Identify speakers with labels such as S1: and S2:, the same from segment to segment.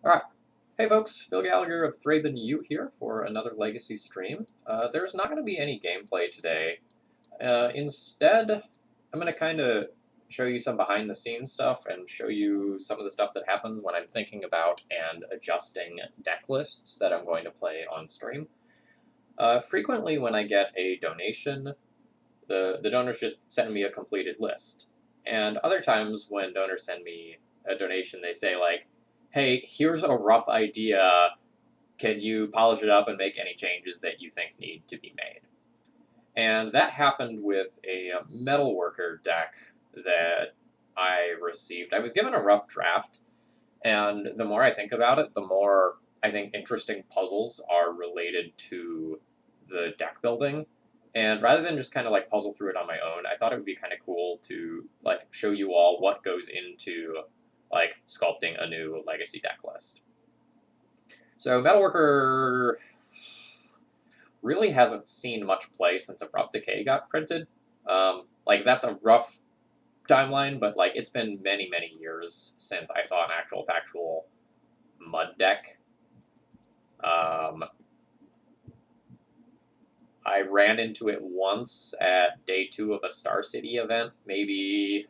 S1: Alright. Hey folks, Phil Gallagher of ThrabenU here for another Legacy stream. There's not going to be any gameplay today. Instead, I'm going to kind of show you some behind-the-scenes stuff and show you some of the stuff that happens when I'm thinking about and adjusting deck lists that I'm going to play on stream. Frequently when I get a donation, the donors just send me a completed list. And other times when donors send me a donation, they say like, hey, here's a rough idea, can you polish it up and make any changes that you think need to be made? And that happened with a metalworker deck that I received. I was given a rough draft, and the more I think about it, the more I think interesting puzzles are related to the deck building. And rather than just kind of like puzzle through it on my own, I thought it would be kind of cool to like show you all what goes into like sculpting a new legacy deck list. So Metalworker really hasn't seen much play since Abrupt Decay got printed. Like that's a rough timeline, but like it's been many, many years since I saw an actual factual mud deck. I ran into it once at day 2 of a Star City event, maybe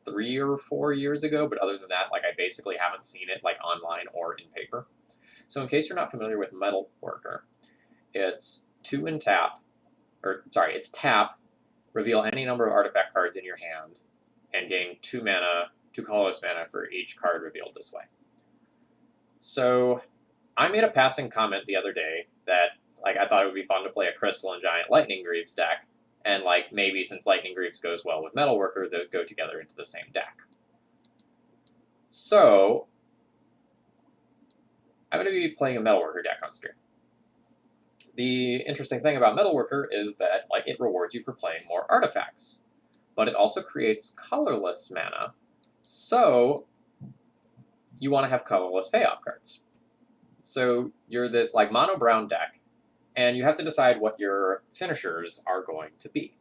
S1: 3 or 4 years ago, but other than that, like I basically haven't seen it like online or in paper. So in case you're not familiar with Metalworker, it's it's tap, reveal any number of artifact cards in your hand, and gain 2 mana, 2 colorless mana for each card revealed this way. So I made a passing comment the other day that like I thought it would be fun to play a Crystalline Giant Lightning Greaves deck, and like maybe since Lightning Greaves goes well with Metalworker, they'll go together into the same deck. So I'm going to be playing a Metalworker deck on stream. The interesting thing about Metalworker is that like it rewards you for playing more artifacts, but it also creates colorless mana, so you want to have colorless payoff cards. So you're this like mono brown deck, and you have to decide what your finishers are going to be.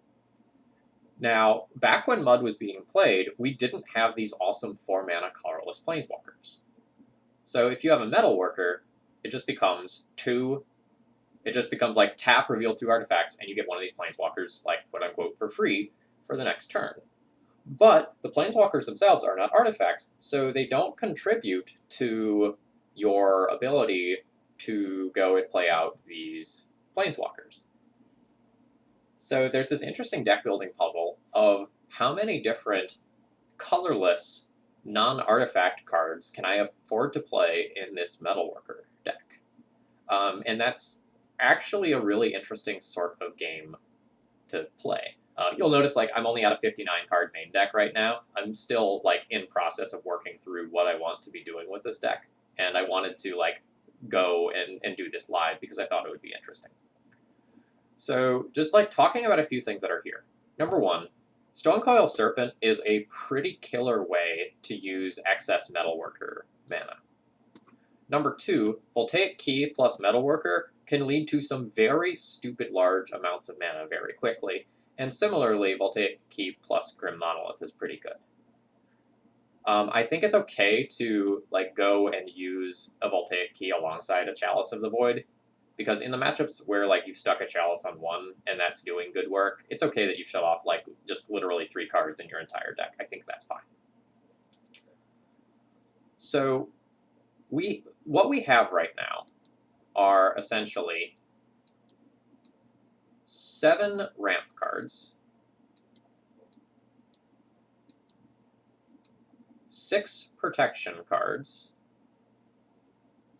S1: Now, back when Mud was being played, we didn't have these awesome 4 mana colorless planeswalkers. So if you have a Metalworker, it just becomes like tap, reveal 2 artifacts, and you get one of these planeswalkers, like quote unquote, for free for the next turn. But the planeswalkers themselves are not artifacts, so they don't contribute to your ability to go and play out these planeswalkers. So there's this interesting deck building puzzle of how many different colorless non-artifact cards can I afford to play in this Metalworker deck? And that's actually a really interesting sort of game to play. You'll notice like I'm only at a 59 card main deck right now. I'm still like in process of working through what I want to be doing with this deck, and I wanted to like go and do this live because I thought it would be interesting. So just like talking about a few things that are here. Number 1, Stonecoil Serpent is a pretty killer way to use excess Metalworker mana. Number 2, Voltaic Key plus Metalworker can lead to some very stupid large amounts of mana very quickly, and similarly, Voltaic Key plus Grim Monolith is pretty good. I think it's okay to like go and use a Voltaic Key alongside a Chalice of the Void, because in the matchups where like you've stuck a Chalice on one and that's doing good work, it's okay that you shut off like just literally 3 cards in your entire deck. I think that's fine. So what we have right now are essentially 7 ramp cards, 6 protection cards.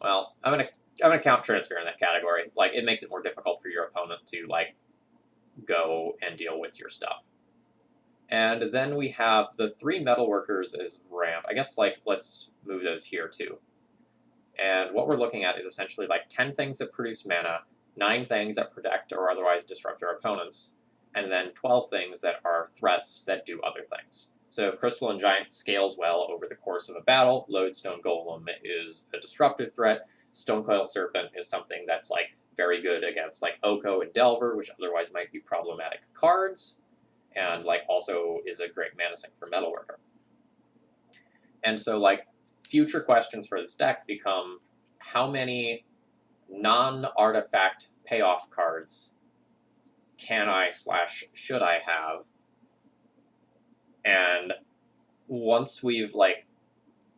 S1: Well, I'm gonna count Transfer in that category. Like it makes it more difficult for your opponent to like go and deal with your stuff. And then we have the 3 Metalworkers as ramp. I guess like let's move those here too. And what we're looking at is essentially like 10 things that produce mana, 9 things that protect or otherwise disrupt your opponents, and then 12 things that are threats that do other things. So Crystalline Giant scales well over the course of a battle. Lodestone Golem is a disruptive threat. Stonecoil Serpent is something that's like very good against like Oko and Delver, which otherwise might be problematic cards, and like also is a great mana sink for Metalworker. And so like future questions for this deck become how many non-artifact payoff cards can I / should I have? And once we've like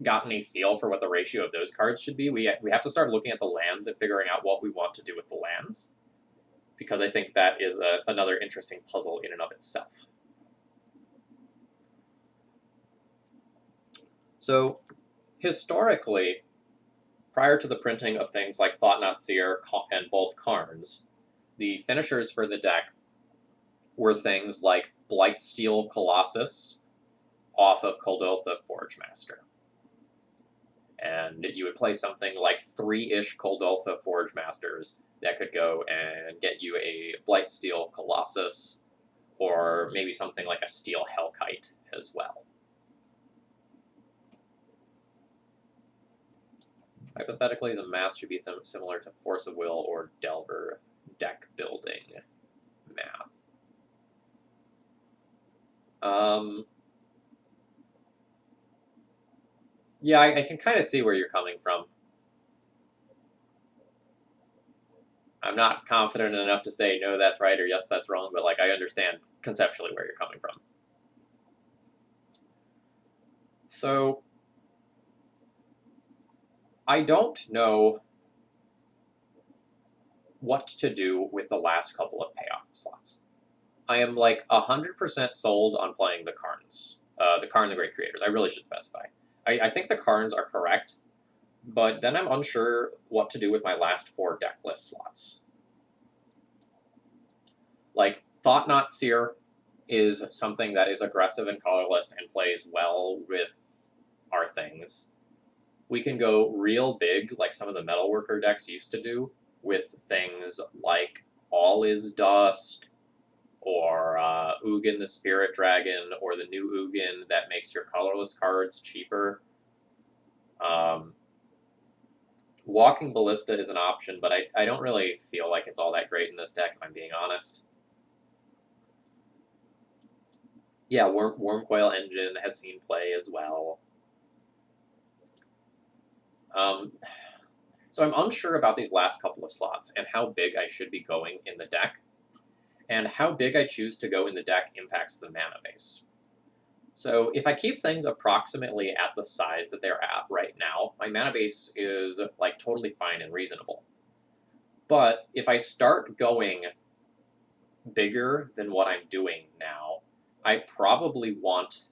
S1: gotten a feel for what the ratio of those cards should be, we have to start looking at the lands and figuring out what we want to do with the lands, because I think that is another interesting puzzle in and of itself. So, historically, prior to the printing of things like Thought-Knot Seer and both Karns, the finishers for the deck were things like Blightsteel Colossus off of Kuldotha Forgemaster. And you would play something like 3-ish Kuldotha Forgemasters that could go and get you a Blightsteel Colossus, or maybe something like a Steel Hellkite as well. Hypothetically, the math should be similar to Force of Will or Delver deck building math. Yeah, I can kind of see where you're coming from. I'm not confident enough to say, no, that's right, or yes, that's wrong, but like I understand conceptually where you're coming from. So, I don't know what to do with the last couple of payoff slots. I am like 100% sold on playing the Karns. The Karn the Great Creators. I really should specify. I think the Karns are correct, but then I'm unsure what to do with my last 4 deck list slots. Like, Thought-Knot Seer is something that is aggressive and colorless and plays well with our things. We can go real big, like some of the Metalworker decks used to do, with things like All Is Dust, or Ugin the Spirit Dragon, or the new Ugin that makes your colorless cards cheaper. Walking Ballista is an option, but I don't really feel like it's all that great in this deck, if I'm being honest. Yeah, Wormcoil Engine has seen play as well. So I'm unsure about these last couple of slots and how big I should be going in the deck, and how big I choose to go in the deck impacts the mana base. So if I keep things approximately at the size that they're at right now, my mana base is like totally fine and reasonable. But if I start going bigger than what I'm doing now, I probably want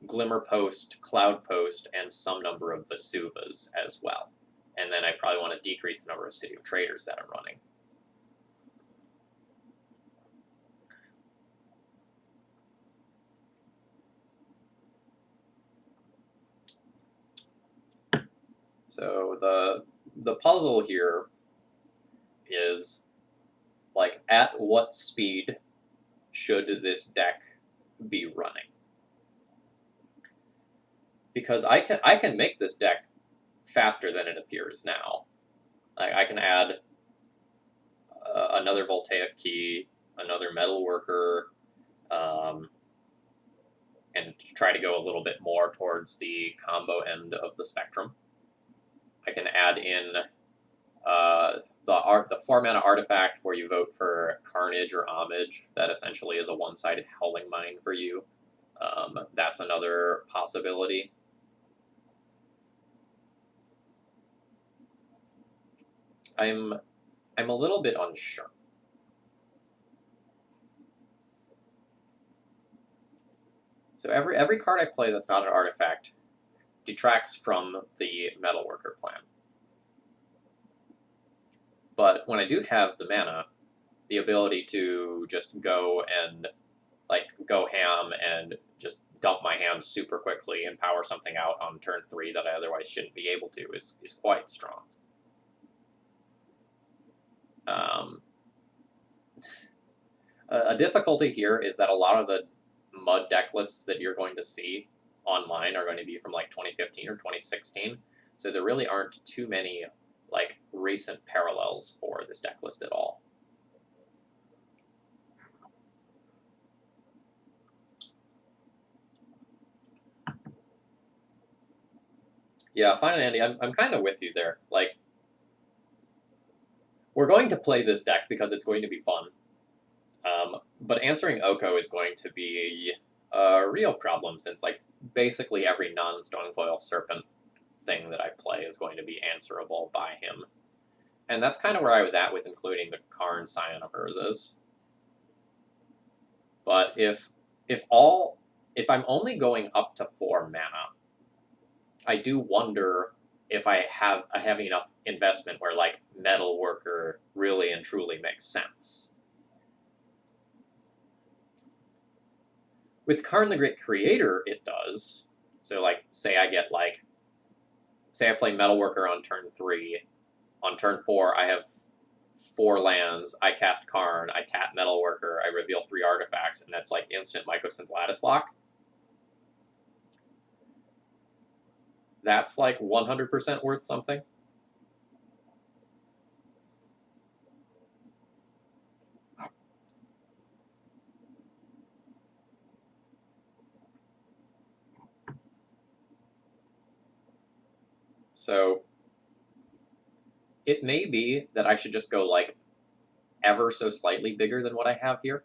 S1: Glimmer Post, Cloud Post, and some number of Vesuvas as well. And then I probably want to decrease the number of City of Traders that I'm running. So the puzzle here is, like, at what speed should this deck be running? Because I can make this deck faster than it appears now. I can add another Voltaic Key, another Metalworker, and try to go a little bit more towards the combo end of the spectrum. I can add in the 4-mana artifact where you vote for Carnage or Homage. That essentially is a one-sided Howling Mine for you. That's another possibility. I'm a little bit unsure. So every card I play that's not an artifact detracts from the Metalworker plan. But when I do have the mana, the ability to just go and go ham and just dump my hand super quickly and power something out on turn 3 that I otherwise shouldn't be able to is quite strong. A difficulty here is that a lot of the mud deck lists that you're going to see online are going to be from like 2015 or 2016, so there really aren't too many like recent parallels for this deck list at all. Yeah, fine and Andy, I'm kind of with you there. Like, we're going to play this deck because it's going to be fun. But answering Oko is going to be a real problem since, like, basically every non-Stonecoil Serpent thing that I play is going to be answerable by him. And that's kind of where I was at with including the Karn Scion of Urzas. But if I'm only going up to 4 mana, I do wonder if I have enough investment where, like, Metal Worker really and truly makes sense. With Karn the Great Creator, it does. So, like, say I play Metal Worker on turn 3. On turn 4, I have 4 lands. I cast Karn. I tap Metal Worker. I reveal 3 artifacts, and that's like instant Mycosynth Lattice Lock. That's like 100% worth something. So it may be that I should just go, like, ever so slightly bigger than what I have here.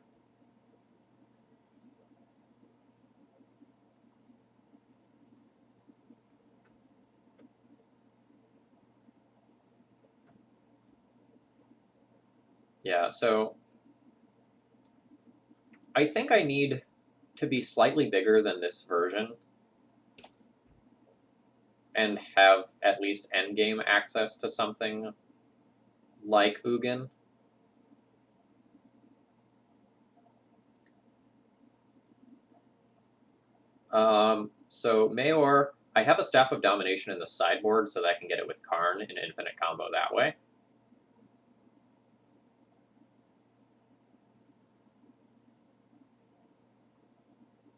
S1: Yeah, so I think I need to be slightly bigger than this version and have at least endgame access to something like Ugin. So Mayor, I have a Staff of Domination in the sideboard so that I can get it with Karn in infinite combo that way.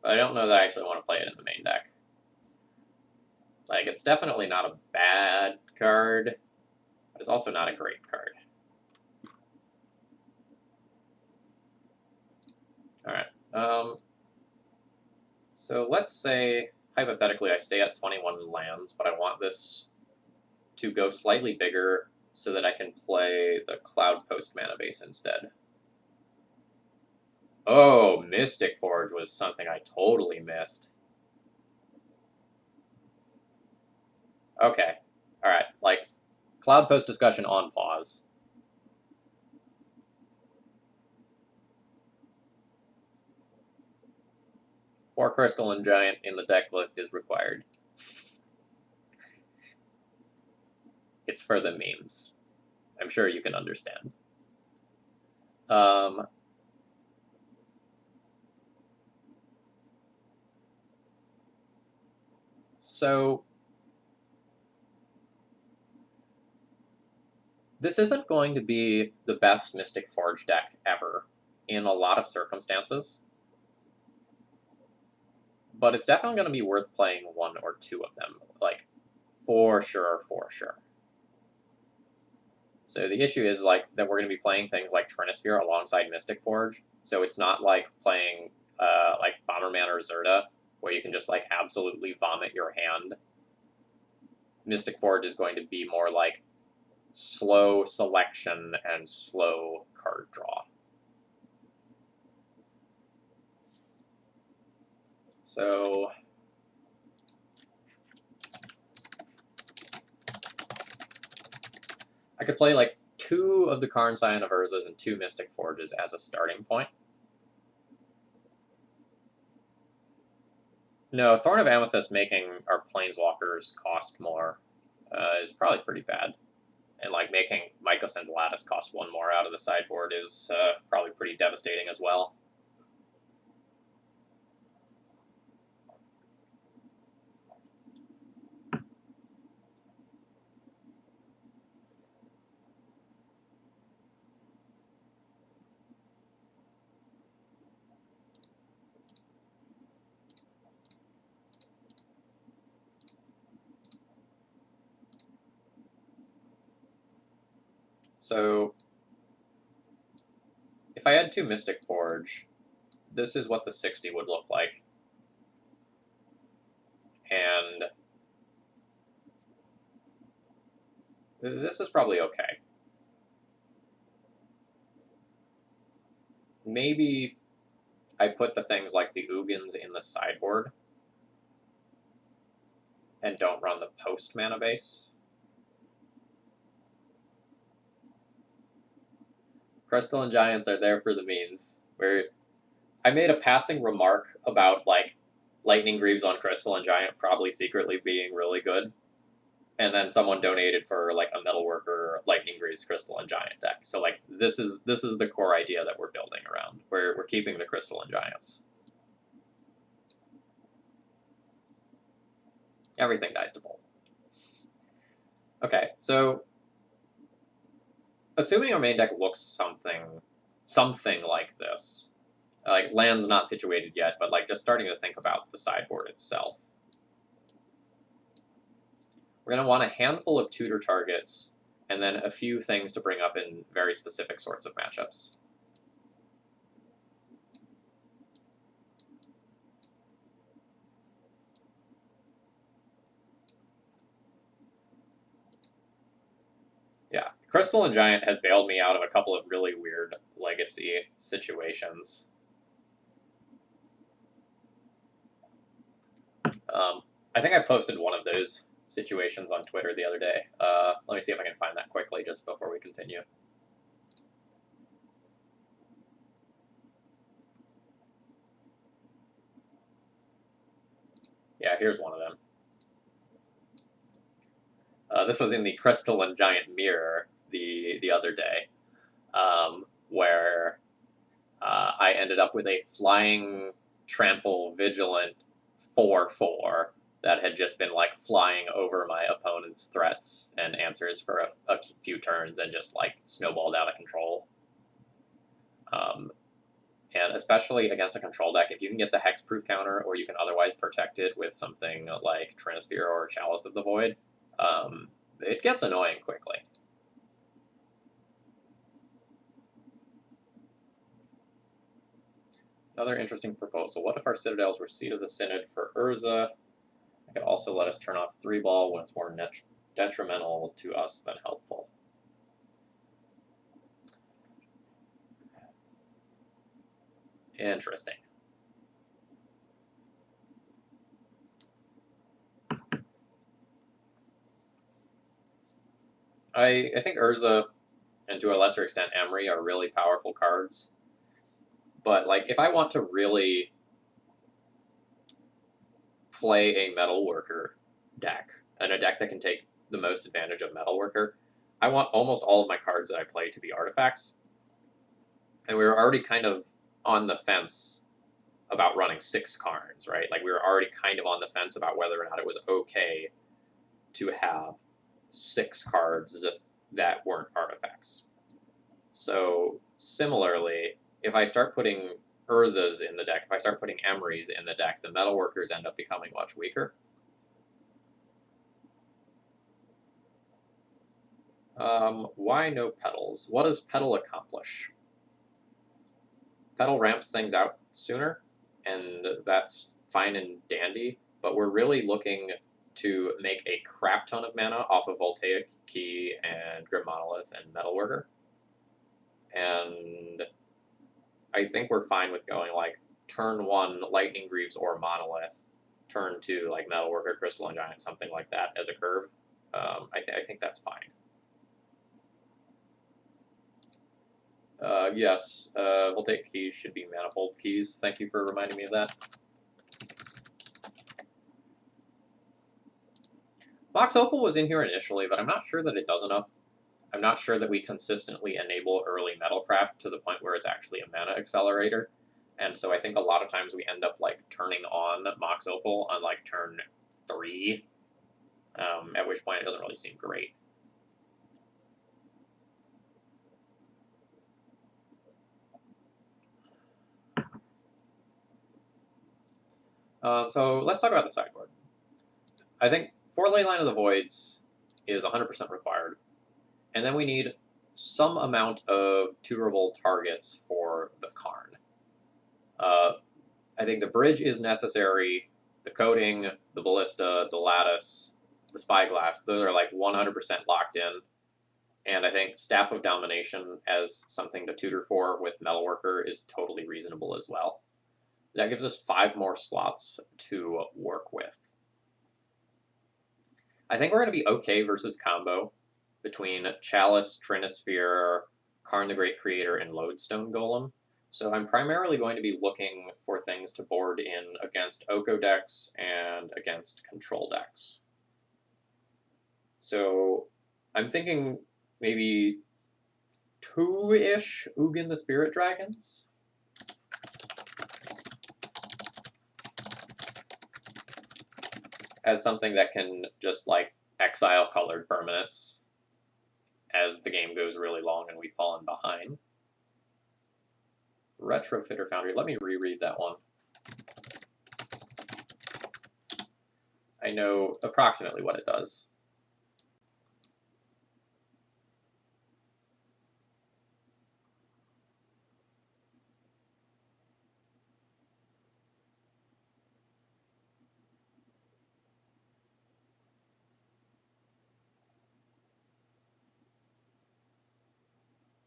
S1: But I don't know that I actually want to play it in the main deck. Like, it's definitely not a bad card, but it's also not a great card. Alright, so let's say, hypothetically, I stay at 21 lands, but I want this to go slightly bigger so that I can play the Cloud Post mana base instead. Oh, Mystic Forge was something I totally missed. Okay. Alright, like, Cloud Post discussion on pause. Four Crystal and Giant in the deck list is required. It's for the memes. I'm sure you can understand. So this isn't going to be the best Mystic Forge deck ever in a lot of circumstances, but it's definitely going to be worth playing 1 or 2 of them, like, for sure, for sure. So the issue is, like, that we're going to be playing things like Trinisphere alongside Mystic Forge, so it's not like playing like Bomberman or Zerta, where you can just, like, absolutely vomit your hand. Mystic Forge is going to be more like slow selection and slow card draw. So I could play, like, 2 of the Karn Scion of Urzas and 2 Mystic Forges as a starting point. No, Thorn of Amethyst making our Planeswalkers cost more is probably pretty bad. And, like, making Mycosynth Lattice cost 1 more out of the sideboard is probably pretty devastating as well. So if I had 2 Mystic Forge, this is what the 60 would look like. And This is probably okay. Maybe I put the things like the Ugins in the sideboard and don't run the post mana base. Crystalline Giants are there for the memes. Where I made a passing remark about like Lightning Greaves on Crystalline Giant probably secretly being really good, and then someone donated for like a Metalworker Lightning Greaves Crystalline Giant deck. So like this is the core idea that we're building around. We're keeping the Crystalline Giants. Everything dies to Bolt. Okay, so assuming our main deck looks something like this, like land's not situated yet, but like just starting to think about the sideboard itself. We're going to want a handful of tutor targets and then a few things to bring up in very specific sorts of matchups. Yeah, Crystalline Giant has bailed me out of a couple of really weird legacy situations. I think I posted one of those situations on Twitter the other day. Let me see if I can find that quickly just before we continue. Yeah, here's one of them. This was in the Crystalline Giant Mirror the other day, where I ended up with a flying trample vigilant 4/4 that had just been like flying over my opponent's threats and answers for a few turns and just like snowballed out of control. And especially against a control deck, if you can get the hexproof counter or you can otherwise protect it with something like Trinisphere or Chalice of the Void, it gets annoying quickly. Another interesting proposal. What if our Citadels were Seat of the Synod for Urza? It could also let us turn off 3-ball when it's more detrimental to us than helpful. Interesting. I think Urza, and to a lesser extent Emery, are really powerful cards. But like, if I want to really play a Metalworker deck, and a deck that can take the most advantage of Metalworker, I want almost all of my cards that I play to be artifacts. And we were already kind of on the fence about running 6 Karns, right? Like, we were already kind of on the fence about whether or not it was okay to have 6 cards that weren't artifacts. So, similarly, if I start putting Urzas in the deck, if I start putting Emerys in the deck, the Metalworkers end up becoming much weaker. Why no Petals? What does Petal accomplish? Petal ramps things out sooner, and that's fine and dandy, but we're really looking to make a crap ton of mana off of Voltaic Key and Grim Monolith and Metalworker. And I think we're fine with going like turn 1 Lightning Greaves or Monolith, turn 2 like Metalworker, Crystalline Giant, something like that as a curve. I think that's fine. Yes, Voltaic Keys should be Manifold Keys. Thank you for reminding me of that. Mox Opal was in here initially, but I'm not sure that it does enough. I'm not sure that we consistently enable early Metalcraft to the point where it's actually a mana accelerator. And so I think a lot of times we end up like turning on Mox Opal on like turn 3, at which point it doesn't really seem great. So let's talk about the sideboard. I think 4 Leyline of the Voids is 100% required. And then we need some amount of tutorable targets for the Karn. I think the bridge is necessary. The coating, the ballista, the lattice, the spyglass, those are like 100% locked in. And I think Staff of Domination as something to tutor for with Metalworker is totally reasonable as well. That gives us 5 more slots to work with. I think we're going to be okay versus combo between Chalice, Trinisphere, Karn the Great Creator, and Lodestone Golem. So I'm primarily going to be looking for things to board in against Oko decks and against control decks. So I'm thinking maybe 2-ish Ugin the Spirit Dragons. As something that can just like exile colored permanents as the game goes really long and we've fallen behind. Retrofitter Foundry, let me reread that one. I know approximately what it does.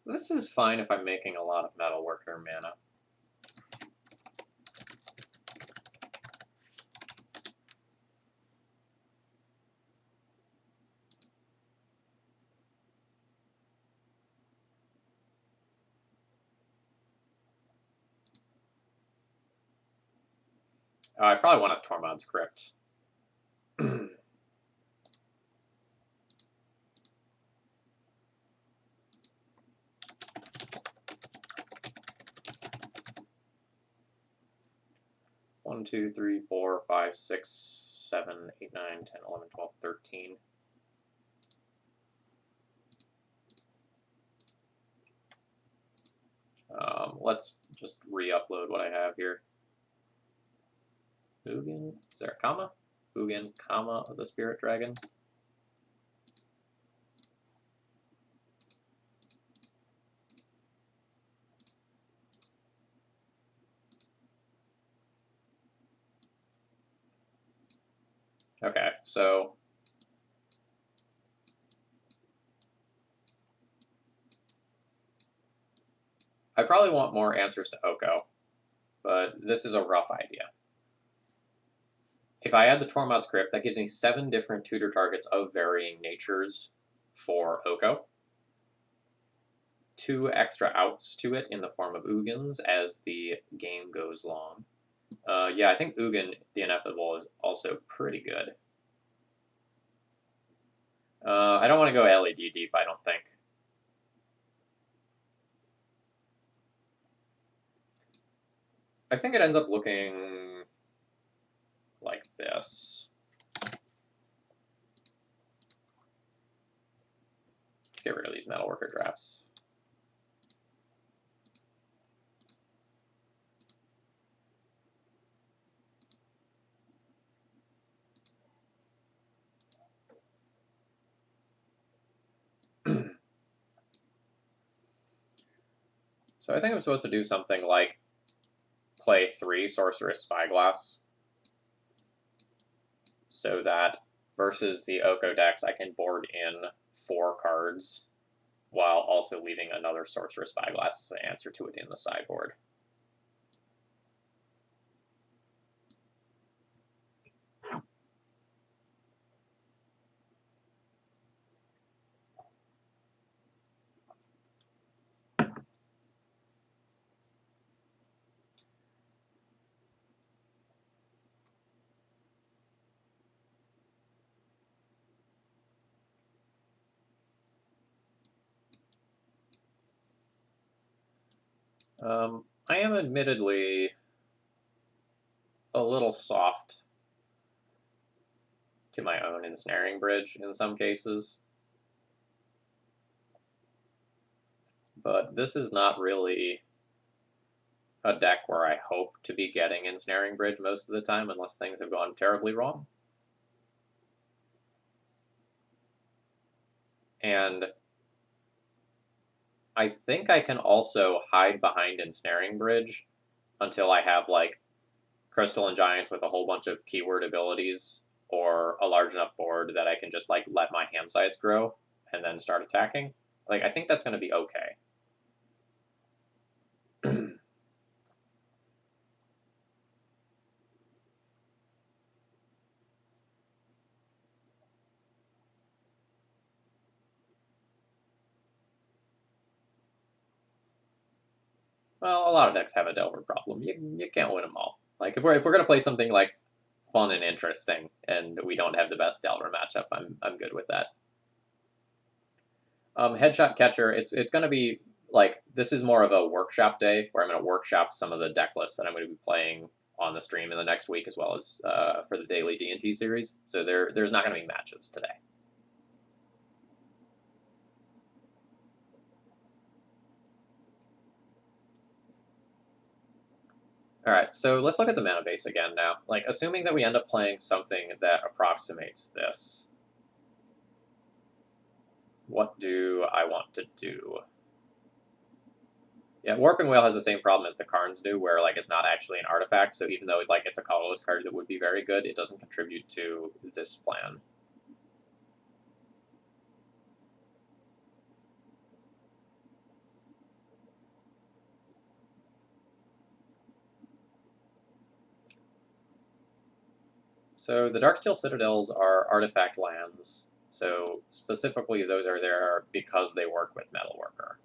S1: This is fine if I'm making a lot of Metalworker mana. I probably want a Tormod's Crypt. 1, 2, 3, 4, 5, 6, 7, 8, 9, 10, 11, 12, 13. Let's just re-upload what I have here. Ugin, is there a comma? Ugin, comma, of the Spirit Dragon. Okay, so I probably want more answers to Oko, but this is a rough idea. If I add the Tormod's Crypt, that gives me 7 different tutor targets of varying natures for Oko. 2 extra outs to it in the form of Ugins as the game goes long. Yeah, I think Ugin, the Ineffable, is also pretty good. I don't want to go LED deep, I don't think. I think it ends up looking like this. Let's get rid of these Metalworker drafts. So I think I'm supposed to do something like play 3 Sorceress Spyglass, so that versus the Oko decks I can board in 4 cards while also leaving another Sorceress Spyglass as an answer to it in the sideboard. I am admittedly a little soft to my own ensnaring bridge in some cases, but this is not really a deck where I hope to be getting ensnaring bridge most of the time unless things have gone terribly wrong. And I think I can also hide behind ensnaring bridge until I have like Crystalline Giants with a whole bunch of keyword abilities or a large enough board that I can just like let my hand size grow and then start attacking. Like, I think that's going to be okay. Well, a lot of decks have a Delver problem. You can't win them all. Like, if we're gonna play something like fun and interesting, and we don't have the best Delver matchup, I'm good with that. Headshot Catcher, it's gonna be like, this is more of a workshop day where I'm gonna workshop some of the deck lists that I'm gonna be playing on the stream in the next week, as well as for the daily D&T series. So there's not gonna be matches today. All right, so let's look at the mana base again now. Like, assuming that we end up playing something that approximates this, what do I want to do? Yeah, Warping Whale has the same problem as the Karns do, where like it's not actually an artifact. So even though like it's a colorless card that would be very good, it doesn't contribute to this plan. So the Darksteel Citadels are artifact lands. So specifically, those are there because they work with Metalworker.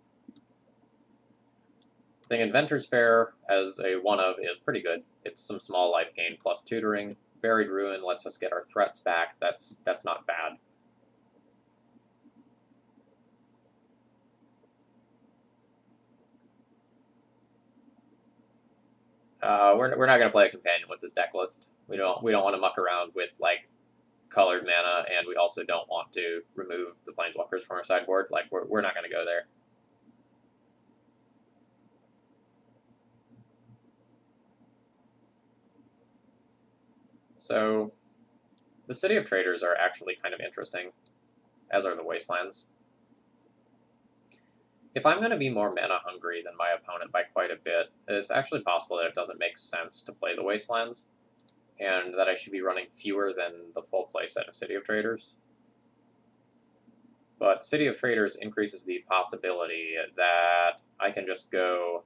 S1: I think Inventor's Fair as a one of is pretty good. It's some small life gain plus tutoring. Buried Ruin lets us get our threats back. That's not bad. We're not gonna play a companion with this deck list. We don't want to muck around with like colored mana, and we also don't want to remove the planeswalkers from our sideboard. Like we're not gonna go there. So the City of Traders are actually kind of interesting, as are the Wastelands. If I'm going to be more mana hungry than my opponent by quite a bit, it's actually possible that it doesn't make sense to play the Wastelands, and that I should be running fewer than the full playset of City of Traders. But City of Traders increases the possibility that I can just go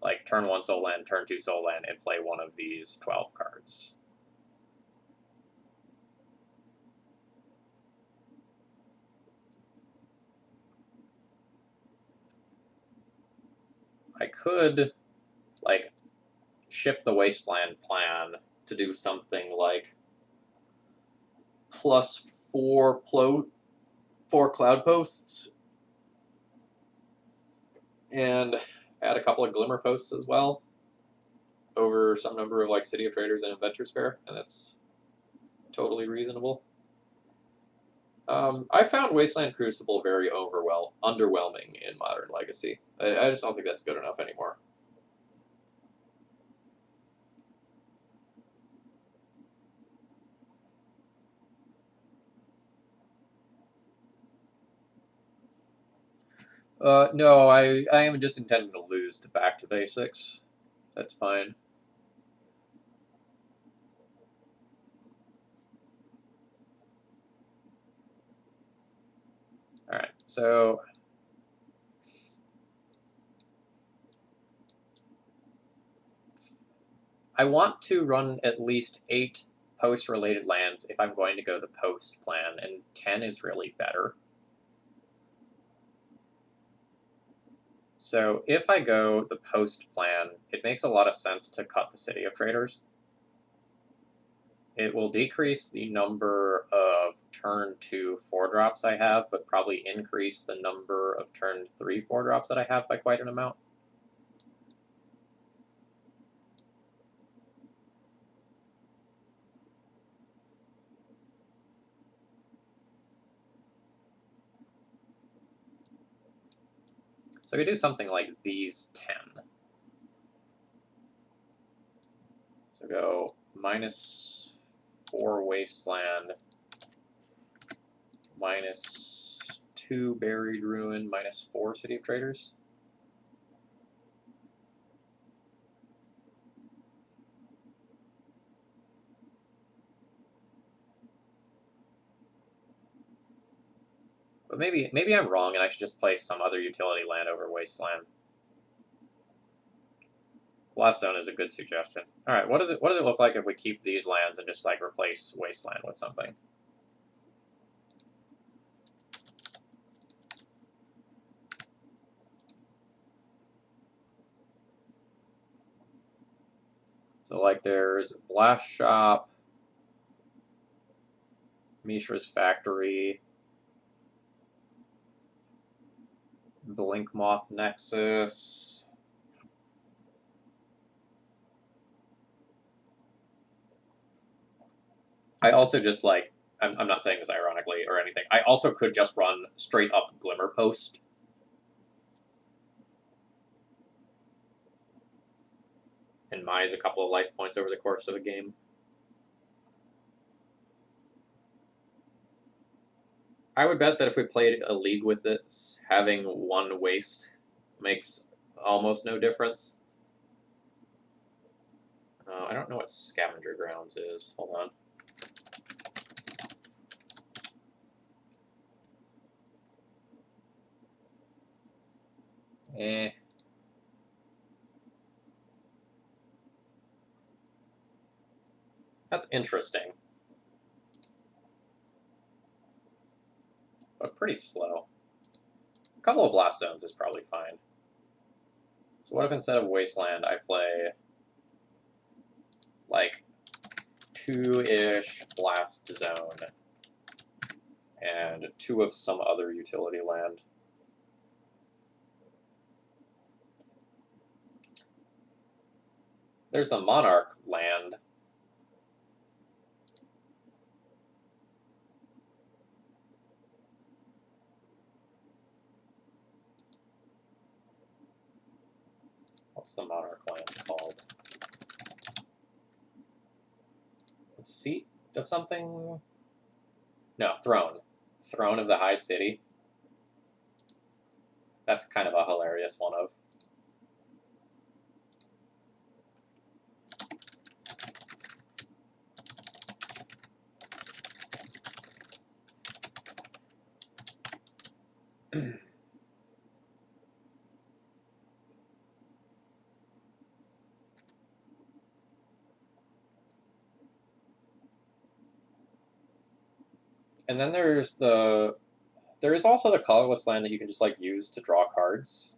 S1: like turn 1 Soul Land, turn 2 Soul Land, and play one of these 12 cards. I could like ship the Wasteland plan to do something like +4 cloud posts and add a couple of glimmer posts as well over some number of like City of Traders and Inventors Fair, and that's totally reasonable. I found Wasteland Crucible very underwhelming in Modern Legacy. I just don't think that's good enough anymore. No, I am just intending to lose to Back to Basics. That's fine. Alright, so I want to run at least 8 post-related lands if I'm going to go the post plan, and 10 is really better. So if I go the post plan, it makes a lot of sense to cut the City of Traders. It will decrease the number of turn 2 4-drops I have, but probably increase the number of turn 3 4-drops that I have by quite an amount. So I could do something like these 10. So go -4 Wasteland, -2 Buried Ruin, -4 City of Traders. But maybe I'm wrong and I should just play some other utility land over Wasteland. Blast Zone is a good suggestion. Alright, what does it look like if we keep these lands and just like replace Wasteland with something? So like there's Blast Shop, Mishra's Factory, Blinkmoth Nexus. I also just like, I'm not saying this ironically or anything, I also could just run straight up Glimmer Post. And mise a couple of life points over the course of a game. I would bet that if we played a league with this, having one waste makes almost no difference. I don't know what Scavenger Grounds is. Hold on. That's interesting. But pretty slow. A couple of Blast Zones is probably fine. So what if instead of Wasteland, I play like 2-ish Blast Zone and 2 of some other utility land? There's the Monarch land. What's the Monarch land called? It's Seat of something? No, Throne. Throne of the High City. That's kind of a hilarious one of. And then there is also the colorless land that you can just like use to draw cards.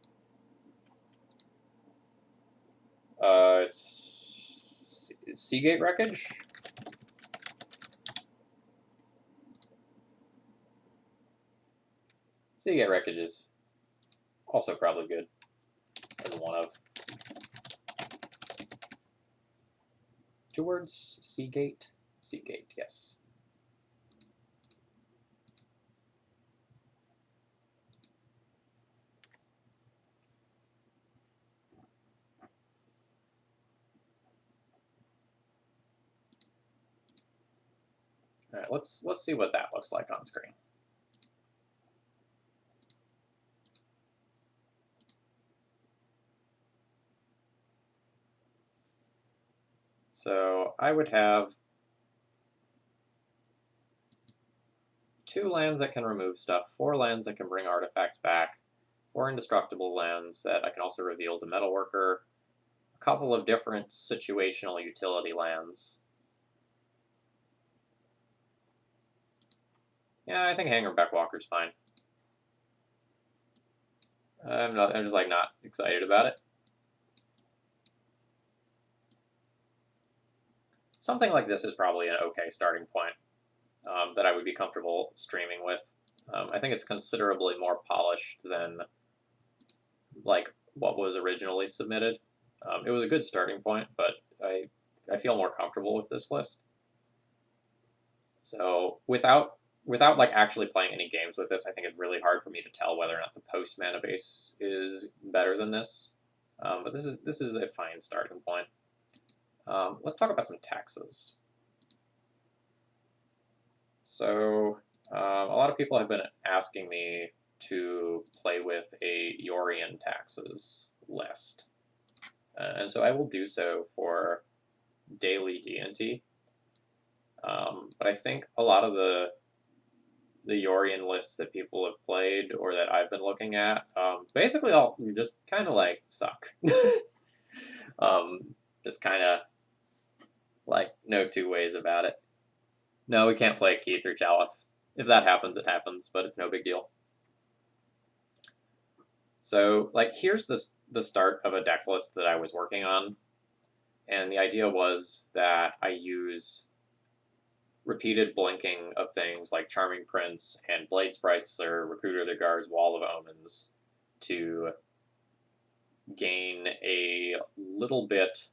S1: It's Seagate Wreckage. Seagate Wreckage is also probably good as one of. 2 words? Seagate? Seagate, yes. All right, let's see what that looks like on screen. So I would have 2 lands that can remove stuff, 4 lands that can bring artifacts back, 4 indestructible lands that I can also reveal to Metalworker, a couple of different situational utility lands. Yeah, I think Hangerback Walker's fine. I'm just like not excited about it. Something like this is probably an okay starting point that I would be comfortable streaming with. I think it's considerably more polished than like what was originally submitted. It was a good starting point, but I feel more comfortable with this list. So without like actually playing any games with this, I think it's really hard for me to tell whether or not the post mana base is better than this. But this is a fine starting point. Let's talk about some taxes. So a lot of people have been asking me to play with a Yorian taxes list. And so I will do so for daily D&T. But I think a lot of the the Yorian lists that people have played or that I've been looking at, basically all just kind of like suck. um, just kind of like no two ways about it. No, we can't play Key through Chalice. If that happens, it happens, but it's no big deal. So, like, here's the start of a deck list that I was working on, and the idea was that I use repeated blinking of things like Charming Prince and Blade Spricer, Recruiter the Guards, Wall of Omens to gain a little bit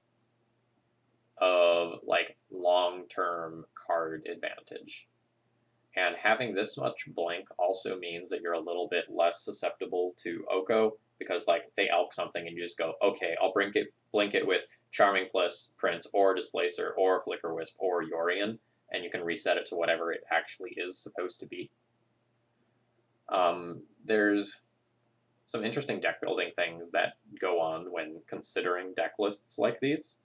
S1: of like long-term card advantage. And having this much blink also means that you're a little bit less susceptible to Oko, because like they elk something and you just go, okay, I'll blink it with Charming Prince or Displacer or Flicker Wisp or Yorian, and you can reset it to whatever it actually is supposed to be. There's some interesting deck building things that go on when considering deck lists like these.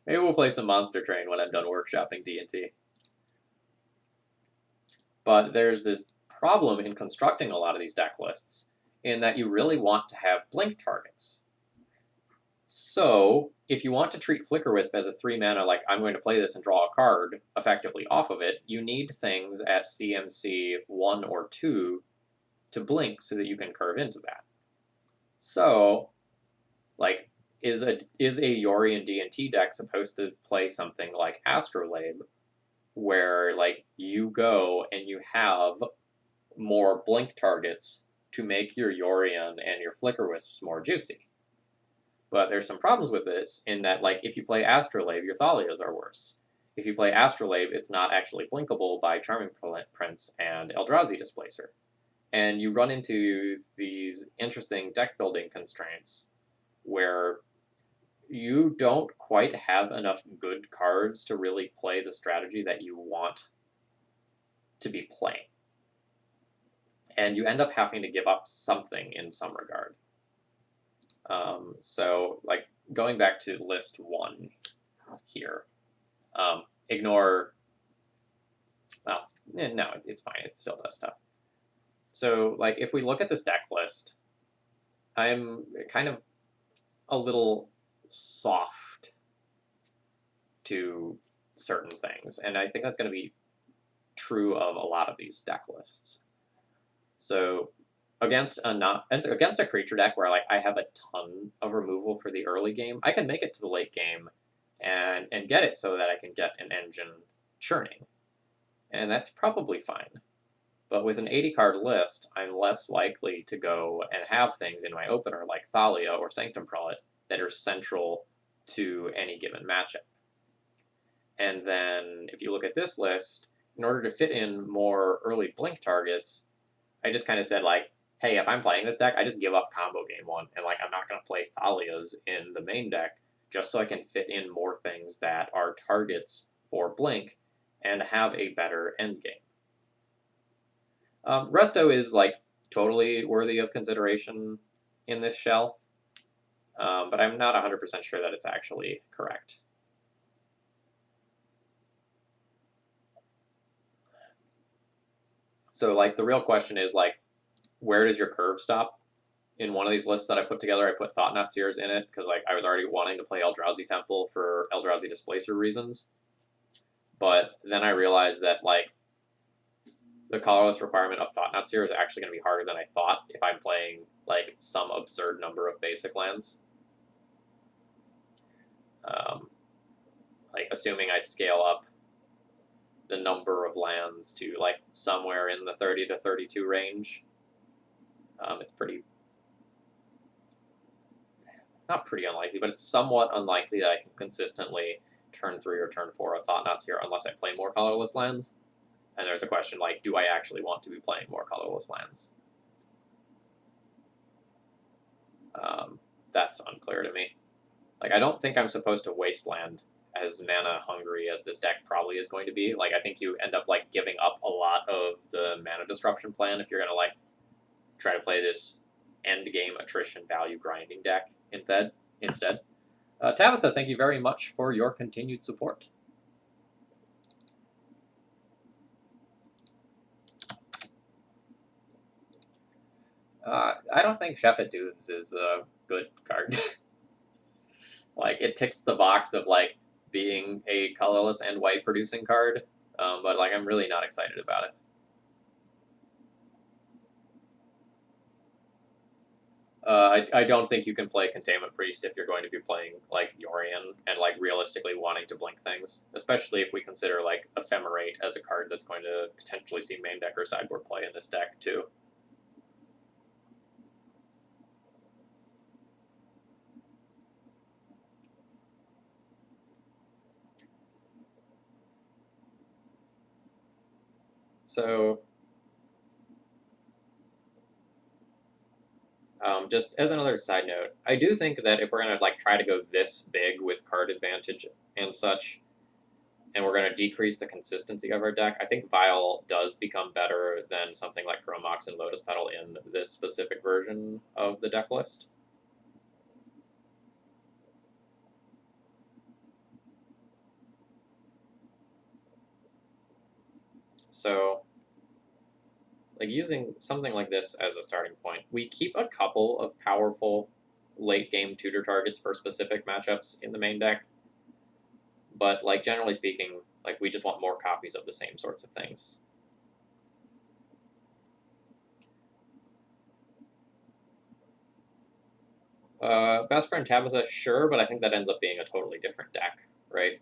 S1: Maybe we'll play some Monster Train when I'm done workshopping D&T. But there's this problem in constructing a lot of these deck lists in that you really want to have blink targets. So if you want to treat Flicker Wisp as a 3-mana, like I'm going to play this and draw a card effectively off of it, you need things at CMC 1 or 2 to blink so that you can curve into that. So, like, is a Yorian D&T deck supposed to play something like Astrolabe, where like you go and you have more blink targets to make your Yorian and your Flicker Wisps more juicy? But there's some problems with this in that, like, if you play Astrolabe, your Thalias are worse. If you play Astrolabe, it's not actually blinkable by Charming Prince and Eldrazi Displacer. And you run into these interesting deck building constraints where you don't quite have enough good cards to really play the strategy that you want to be playing. And you end up having to give up something in some regard. So, like, going back to list 1 here, ignore, well, no, it's fine, it still does stuff. So, like, if we look at this deck list, I'm kind of a little soft to certain things, and I think that's going to be true of a lot of these deck lists. So against a creature deck where like I have a ton of removal for the early game, I can make it to the late game and get it so that I can get an engine churning. And that's probably fine. But with an 80-card list, I'm less likely to go and have things in my opener like Thalia or Sanctum Prelate that are central to any given matchup. And then if you look at this list, in order to fit in more early blink targets, I just kind of said, like, hey, if I'm playing this deck, I just give up combo game 1, and like I'm not going to play Thalias in the main deck just so I can fit in more things that are targets for blink and have a better end game. Resto is like totally worthy of consideration in this shell, but I'm not 100% sure that it's actually correct. So like the real question is like, where does your curve stop? In one of these lists that I put together, I put Thought-Knot Seers in it because like I was already wanting to play Eldrazi Temple for Eldrazi Displacer reasons. But then I realized that like the colorless requirement of Thought-Knot Seer is actually going to be harder than I thought if I'm playing like some absurd number of basic lands. Like assuming I scale up the number of lands to like somewhere in the 30 to 32 range, it's pretty, not pretty unlikely, but it's somewhat unlikely that I can consistently turn 3 or turn 4 a Thought-Knot Seer unless I play more colorless lands. And there's a question like, do I actually want to be playing more colorless lands? That's unclear to me. Like, I don't think I'm supposed to waste land as mana hungry as this deck probably is going to be. Like, I think you end up like giving up a lot of the mana disruption plan if you're gonna like try to play this end game attrition value grinding deck instead. Tabitha, thank you very much for your continued support. I don't think Chef at Dudes is a good card. Like, it ticks the box of, like, being a colorless and white producing card, but, like, I'm really not excited about it. I don't think you can play Containment Priest if you're going to be playing, like, Yorion and, like, realistically wanting to blink things, especially if we consider, like, Ephemerate as a card that's going to potentially see main deck or sideboard play in this deck, too. So, just as another side note, I do think that if we're gonna like try to go this big with card advantage and such, and we're gonna decrease the consistency of our deck, I think Vial does become better than something like Chromox and Lotus Petal in this specific version of the deck list. So, like using something like this as a starting point, we keep a couple of powerful late game tutor targets for specific matchups in the main deck. But like generally speaking, like we just want more copies of the same sorts of things. Best Friend Tabitha, sure, but I think that ends up being a totally different deck, right?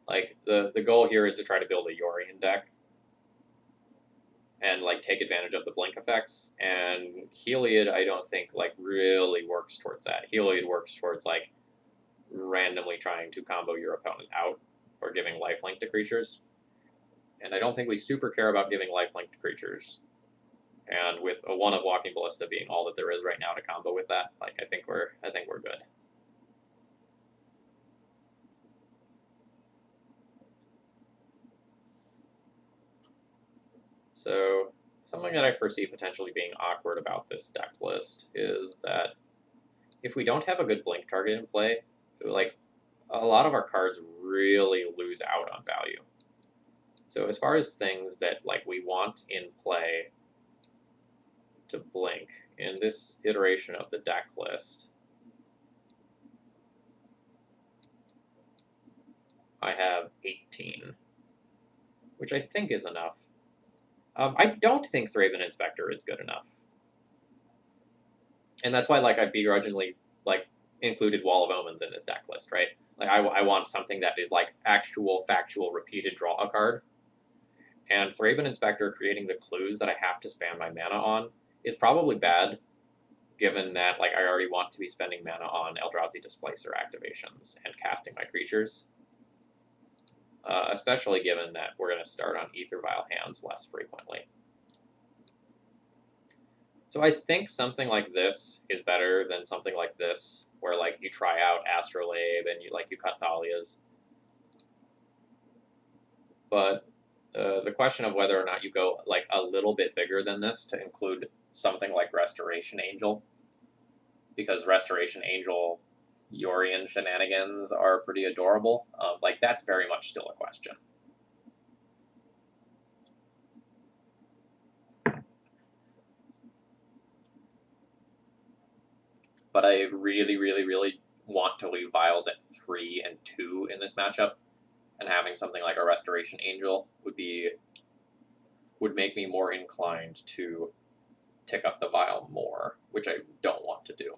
S1: Like the goal here is to try to build a Yorion deck and like take advantage of the blink effects. And Heliod, I don't think like really works towards that. Heliod works towards like randomly trying to combo your opponent out or giving lifelink to creatures. And I don't think we super care about giving lifelink to creatures. And with a one of Walking Ballista being all that there is right now to combo with that, like I think we're good. So something that I foresee potentially being awkward about this deck list is that if we don't have a good blink target in play, like a lot of our cards really lose out on value. So as far as things that like we want in play to blink in this iteration of the deck list, I have 18, which I think is enough. I don't think Thraben Inspector is good enough, and that's why like I begrudgingly like included Wall of Omens in this deck list, right? Like I want something that is like actual factual repeated draw a card, and Thraben Inspector creating the clues that I have to spam my mana on is probably bad, given that like I already want to be spending mana on Eldrazi Displacer activations and casting my creatures. Especially given that we're going to start on Aether Vial hands less frequently. So I think something like this is better than something like this, where like you try out Astrolabe and you cut Thalias. But the question of whether or not you go like a little bit bigger than this to include something like Restoration Angel, because Restoration Angel Yorion shenanigans are pretty adorable. Like that's very much still a question. But I really, really, really want to leave Vials at 3 and 2 in this matchup, and having something like a Restoration Angel would make me more inclined to tick up the Vial more, which I don't want to do.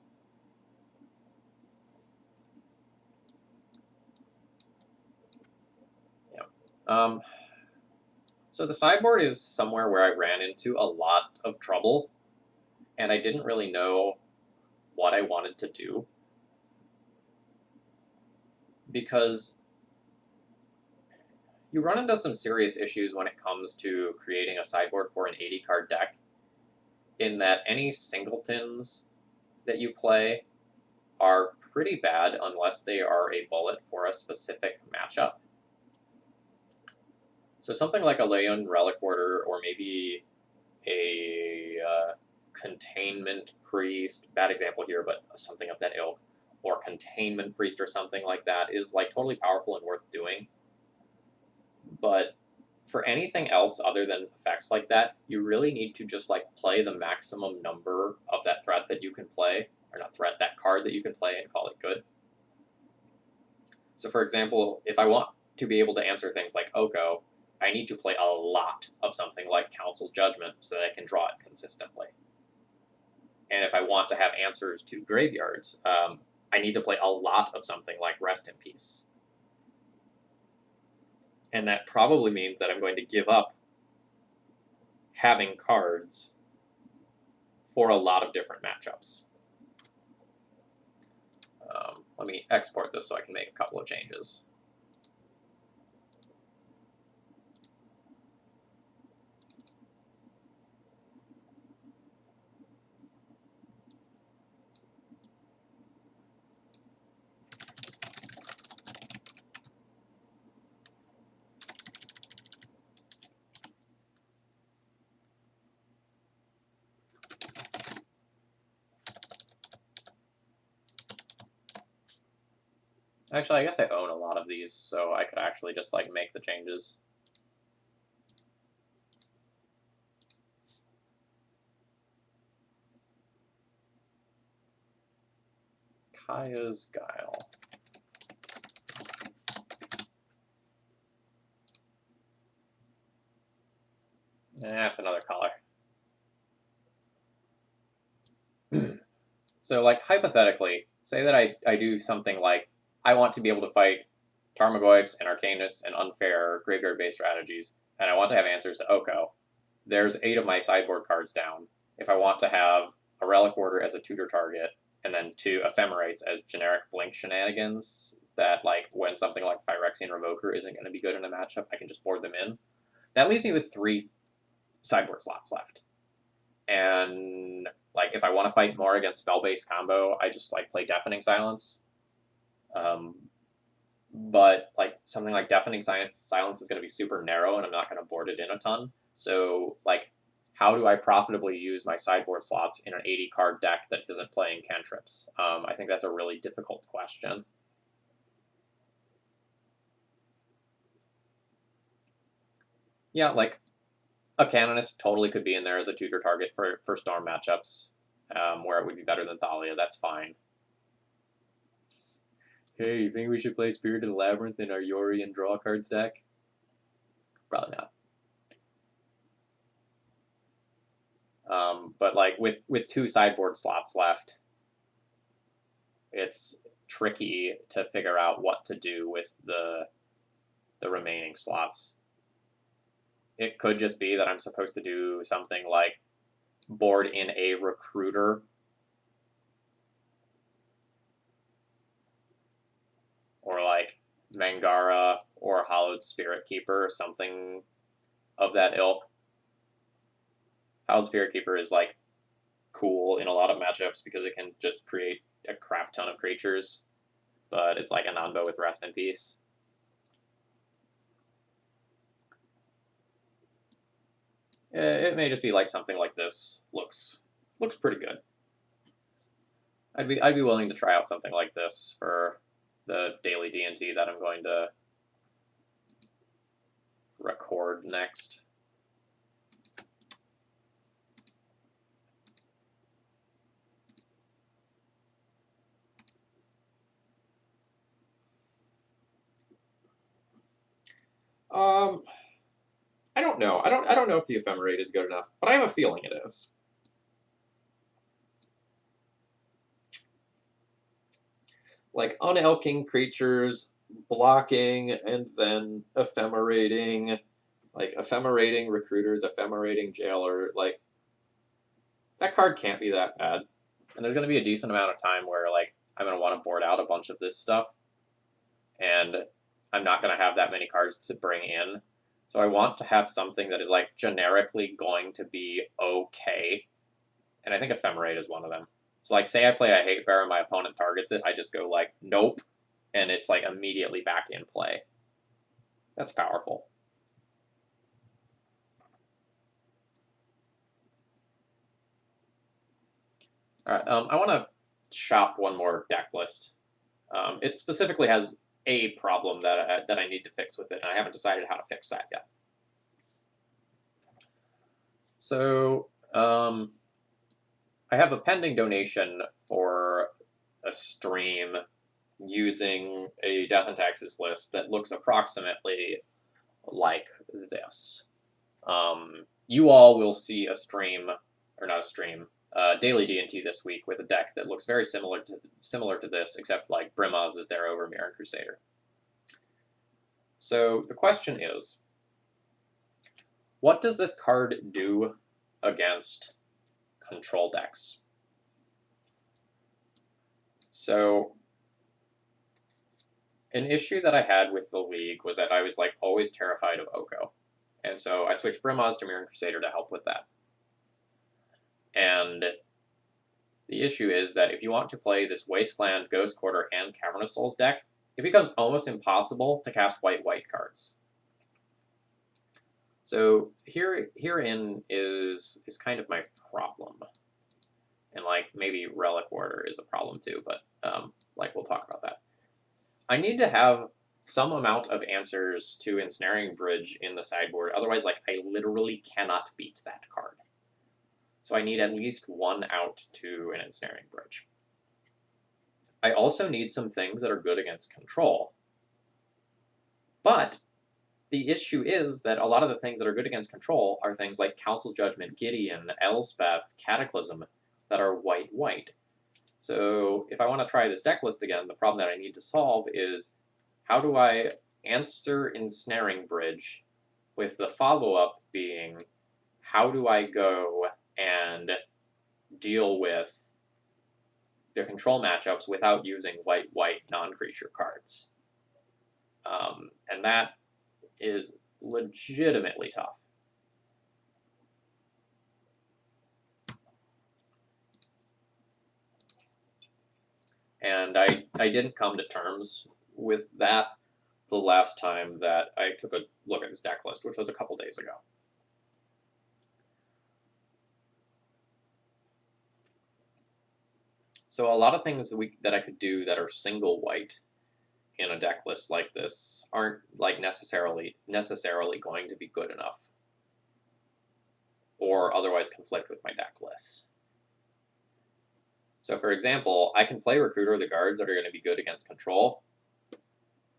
S1: Yeah. So the sideboard is somewhere where I ran into a lot of trouble, and I didn't really know what I wanted to do, because you run into some serious issues when it comes to creating a sideboard for an 80-card deck, in that any singletons that you play are pretty bad unless they are a bullet for a specific matchup. So something like a Leon Relic Order, or maybe a Containment Priest, bad example here, but something of that ilk, or Containment Priest or something like that is like totally powerful and worth doing. But for anything else other than effects like that, you really need to just like play the maximum number of that threat that you can play, or not threat, that card that you can play and call it good. So for example, if I want to be able to answer things like Oko, I need to play a lot of something like Council Judgment so that I can draw it consistently. And if I want to have answers to graveyards, I need to play a lot of something like Rest in Peace. And that probably means that I'm going to give up having cards for a lot of different matchups. Let me export this so I can make a couple of changes. Actually, I guess I own a lot of these, so I could actually just like make the changes. Kaya's Guile. That's another color. So, like, hypothetically, say that I do something like, I want to be able to fight Tarmogoyfs and Arcanists and unfair graveyard-based strategies, and I want to have answers to Oko. There's 8 of my sideboard cards down. If I want to have a Relic Order as a tutor target, and then 2 Ephemerates as generic blink shenanigans, that, like, when something like Phyrexian Revoker isn't going to be good in a matchup, I can just board them in. That leaves me with 3 sideboard slots left. And like if I want to fight more against spell-based combo, I just like play Deafening Silence. But like something like Deafening Silence is going to be super narrow, and I'm not going to board it in a ton. So like, how do I profitably use my sideboard slots in an 80 card deck that isn't playing cantrips? I think that's a really difficult question. Yeah, like a Canonist totally could be in there as a tutor target for Storm matchups, where it would be better than Thalia. That's fine. Hey, you think we should play Spirited Labyrinth in our Yori and Draw Cards deck? Probably not. But like with 2 sideboard slots left, it's tricky to figure out what to do with the remaining slots. It could just be that I'm supposed to do something like board in a Recruiter, or like Mangara or Hallowed Spirit Keeper, or something of that ilk. Hallowed Spirit Keeper is like cool in a lot of matchups because it can just create a crap ton of creatures, but it's like a Nanbo with Rest in Peace. It may just be like something like this looks pretty good. I'd be willing to try out something like this for the daily D&T that I'm going to record next. I don't know. I don't know if the Ephemerate is good enough, but I have a feeling it is. Like unelking creatures, blocking, and then ephemerating, like ephemerating recruiters, ephemerating jailer, like that card can't be that bad. And there's gonna be a decent amount of time where like I'm gonna want to board out a bunch of this stuff, and I'm not gonna have that many cards to bring in. So I want to have something that is like generically going to be okay. And I think Ephemerate is one of them. So like say I play a Hate Bear and my opponent targets it, I just go like, nope, and it's like immediately back in play. That's powerful. Alright, I want to shop one more deck list. It specifically has a problem that I need to fix with it, and I haven't decided how to fix that yet. So, I have a pending donation for a stream using a Death and Taxes list that looks approximately like this. You all will see a stream, or not a stream, daily D&T this week with a deck that looks very similar to this, except like Brimaz is there over Mirran Crusader. So the question is, what does this card do against control decks? So an issue that I had with the League was that I was like always terrified of Oko. And so I switched Brimaz to Mirran Crusader to help with that. And the issue is that if you want to play this Wasteland, Ghost Quarter, and Cavernous Souls deck, it becomes almost impossible to cast white-white cards. So herein is kind of my problem. And like maybe Relic Warder is a problem too, but like we'll talk about that. I need to have some amount of answers to Ensnaring Bridge in the sideboard, otherwise like I literally cannot beat that card. So I need at least one out to an Ensnaring Bridge. I also need some things that are good against control. But the issue is that a lot of the things that are good against control are things like Council's Judgment, Gideon, Elspeth, Cataclysm, that are white-white. So if I want to try this deck list again, the problem that I need to solve is how do I answer Ensnaring Bridge with the follow-up being how do I go and deal with the control matchups without using white-white non-creature cards. And that is legitimately tough. And I didn't come to terms with that the last time that I took a look at this deck list, which was a couple days ago. So a lot of things that I could do that are single white in a deck list like this aren't like necessarily going to be good enough, or otherwise conflict with my deck list. So for example, I can play Recruiter of the Guards that are going to be good against control,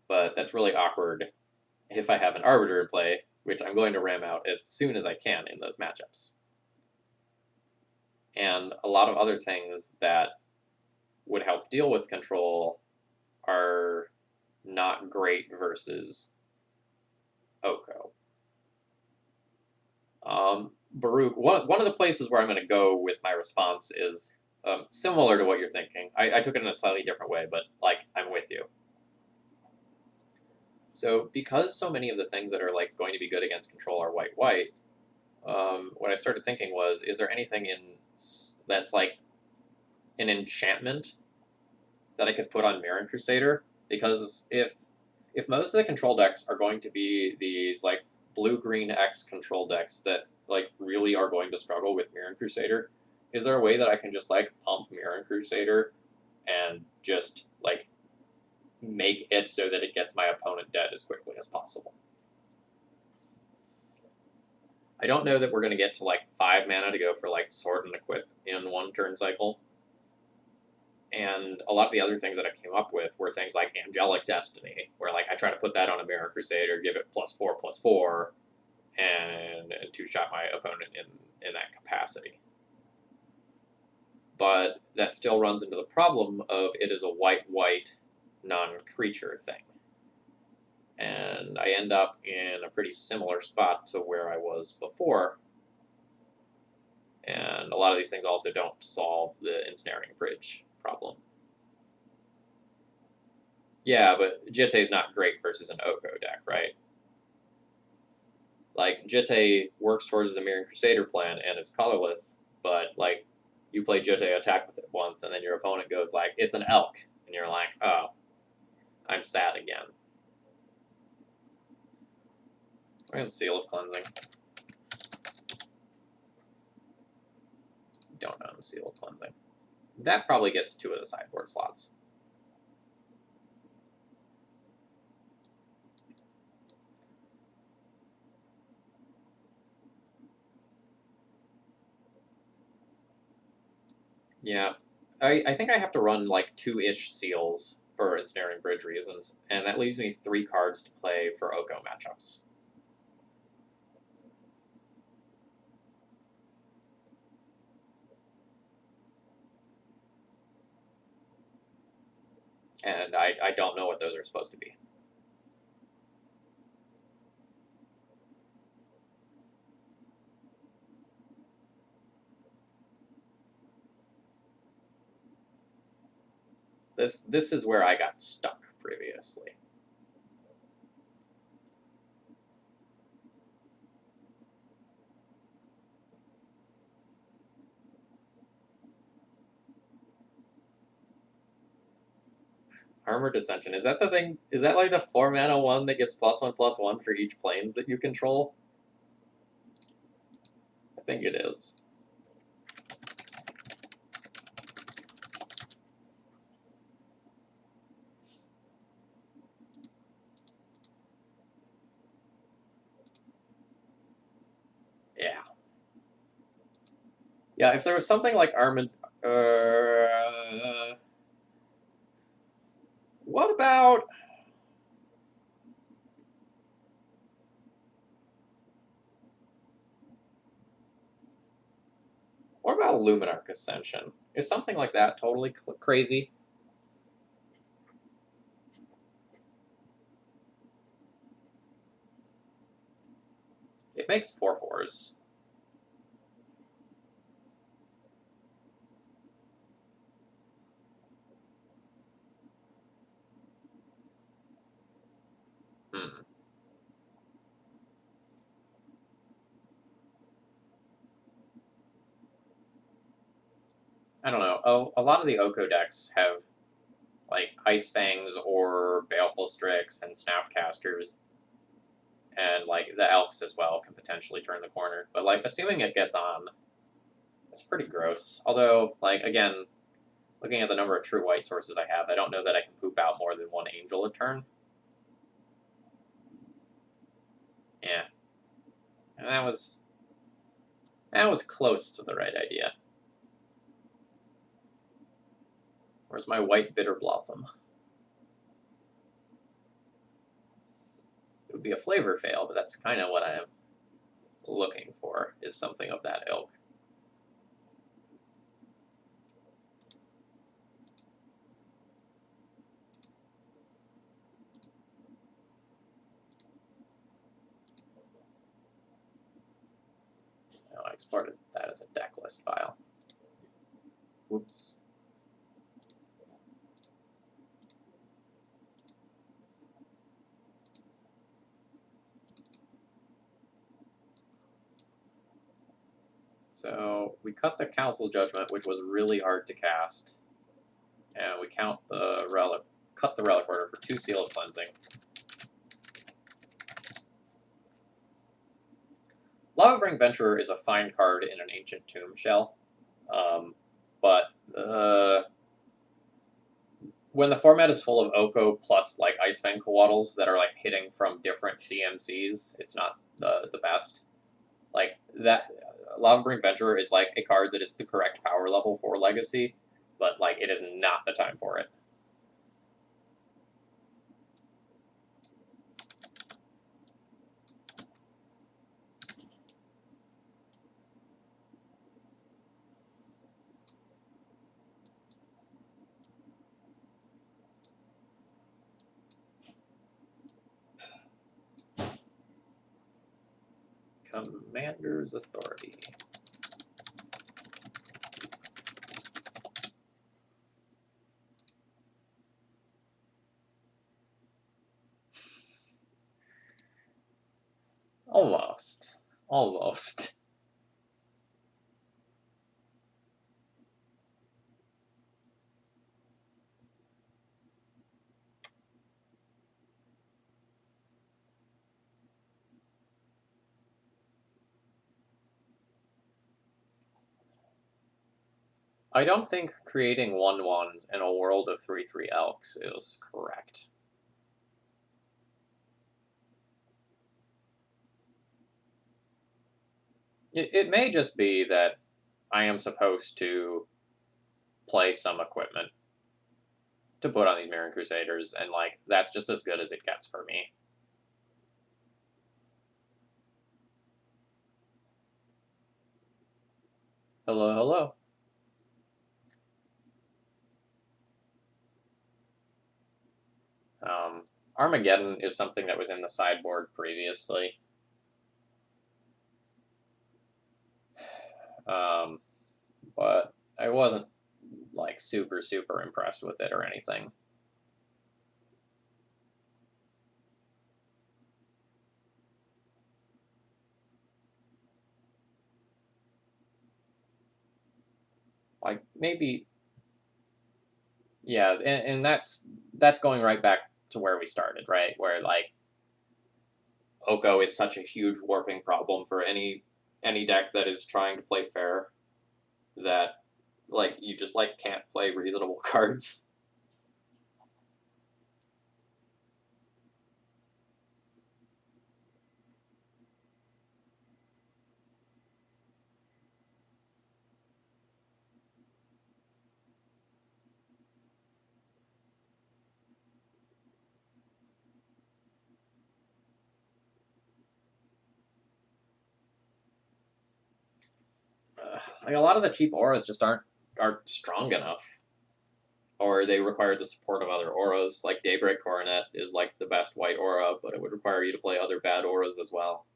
S1: but that's really awkward if I have an Arbiter in play, which I'm going to ram out as soon as I can in those matchups. And a lot of other things that would help deal with control are not great versus Oko. Baruch, one of the places where I'm going to go with my response is similar to what you're thinking. I took it in a slightly different way, but like I'm with you. So because so many of the things that are like going to be good against control are white-white, what I started thinking was, is there anything that's like an enchantment that I could put on Mirran Crusader? Because if most of the control decks are going to be these like blue-green X control decks that like really are going to struggle with Mirran Crusader, is there a way that I can just like pump Mirran Crusader and just like make it so that it gets my opponent dead as quickly as possible? I don't know that we're going to get to like 5 mana to go for like Sword and Equip in one turn cycle. And a lot of the other things that I came up with were things like Angelic Destiny, where like I try to put that on a Mirran Crusader, give it +4/+4, and two-shot my opponent in that capacity. But that still runs into the problem of it is a white-white non-creature thing. And I end up in a pretty similar spot to where I was before. And a lot of these things also don't solve the Ensnaring Bridge problem. Yeah, but Jitte is not great versus an Oko deck, right? Like, Jitte works towards the Mirran Crusader plan and is colorless, but, like, you play Jitte, attack with it once, and then your opponent goes like, it's an elk, and you're like, oh, I'm sad again. We're going to Seal of Cleansing. Don't own Seal of Cleansing. That probably gets 2 of the sideboard slots. Yeah. I think I have to run like 2-ish seals for Ensnaring Bridge reasons, and that leaves me 3 cards to play for Oko matchups. And I don't know what those are supposed to be. This is where I got stuck previously. Armored Ascension, is that the thing? Is that like the 4-mana one that gives +1/+1 for each planes that you control? I think it is. Yeah. Yeah, if there was something like Armored... what about... What about Luminarch Ascension? Is something like that totally crazy? It makes 4/4s. Hmm. I don't know. A lot of the Oko decks have like Ice Fangs or Baleful Strix and Snapcasters, and like the Elks as well can potentially turn the corner. But like assuming it gets on, it's pretty gross. Although, like again, looking at the number of true white sources I have, I don't know that I can poop out more than 1 Angel a turn. Yeah, and that was close to the right idea. Where's my white Bitter Blossom? It would be a flavor fail, but that's kind of what I am looking for, is something of that ilk. Oh, I exported that as a deck list file. Whoops. So we cut the Council's Judgment, which was really hard to cast, and we cut the Relic Order for 2 Seal of Cleansing. Lavabring Venturer is a fine card in an Ancient Tomb shell, but when the format is full of Oko plus like Ice Fang Coatls that are like hitting from different CMCs, it's not the best. Like that, Lavabring Venturer is like a card that is the correct power level for Legacy, but like it is not the time for it. Commander's Authority. Almost. Almost. I don't think creating 1/1s in a world of 3/3 Elks is correct. It may just be that I am supposed to play some equipment to put on these Mirran Crusaders, and like that's just as good as it gets for me. Hello, hello. Armageddon is something that was in the sideboard previously. But I wasn't like super impressed with it or anything. Like maybe, yeah, and that's going right back to where we started, right? Where like Oko is such a huge warping problem for any deck that is trying to play fair, that like you just like can't play reasonable cards. Like a lot of the cheap auras just aren't strong enough, or they require the support of other auras. Like Daybreak Coronet is like the best white aura, but it would require you to play other bad auras as well.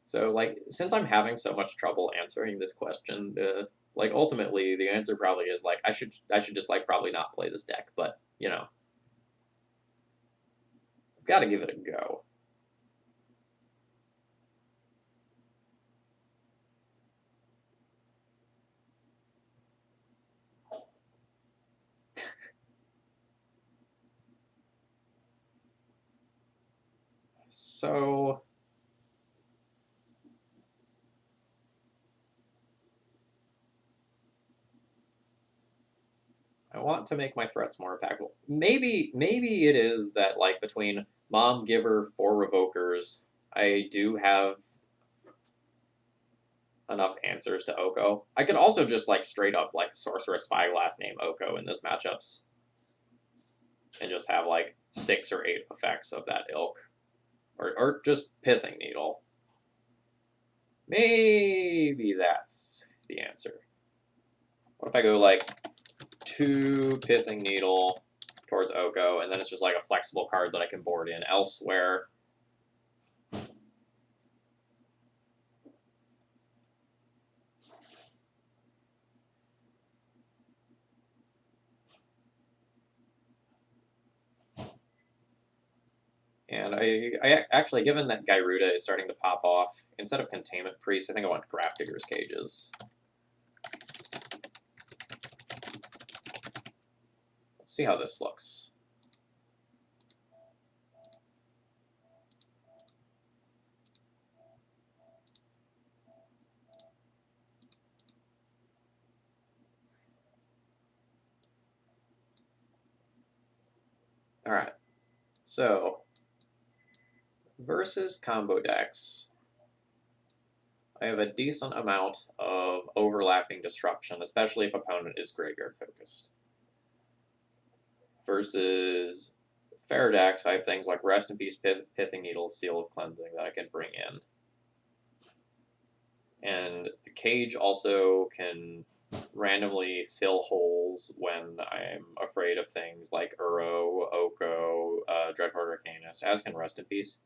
S1: So like since I'm having so much trouble answering this question, like ultimately the answer probably is like I should just like probably not play this deck, but you know, I've got to give it a go. So I want to make my threats more impactful. Maybe it is that like between Mom Giver, 4 Revokers, I do have enough answers to Oko. I could also just like straight up like Sorceress Spyglass name Oko in this matchups, and just have like 6 or 8 effects of that ilk, or just Pithing Needle. Maybe that's the answer. What if I go like 2 Pithing Needle towards Oko, and then it's just like a flexible card that I can board in elsewhere. And I actually, given that Gyruda is starting to pop off, instead of Containment Priest, I think I want Grafdigger's Cages. Let's see how this looks. All right, so versus combo decks, I have a decent amount of overlapping disruption, especially if opponent is graveyard focused. Versus fair decks, I have things like Rest in Peace, Pithing Needle, Seal of Cleansing that I can bring in. And the Cage also can randomly fill holes when I'm afraid of things like Uro, Oko, Dreadhorde Arcanus, as can Rest in Peace.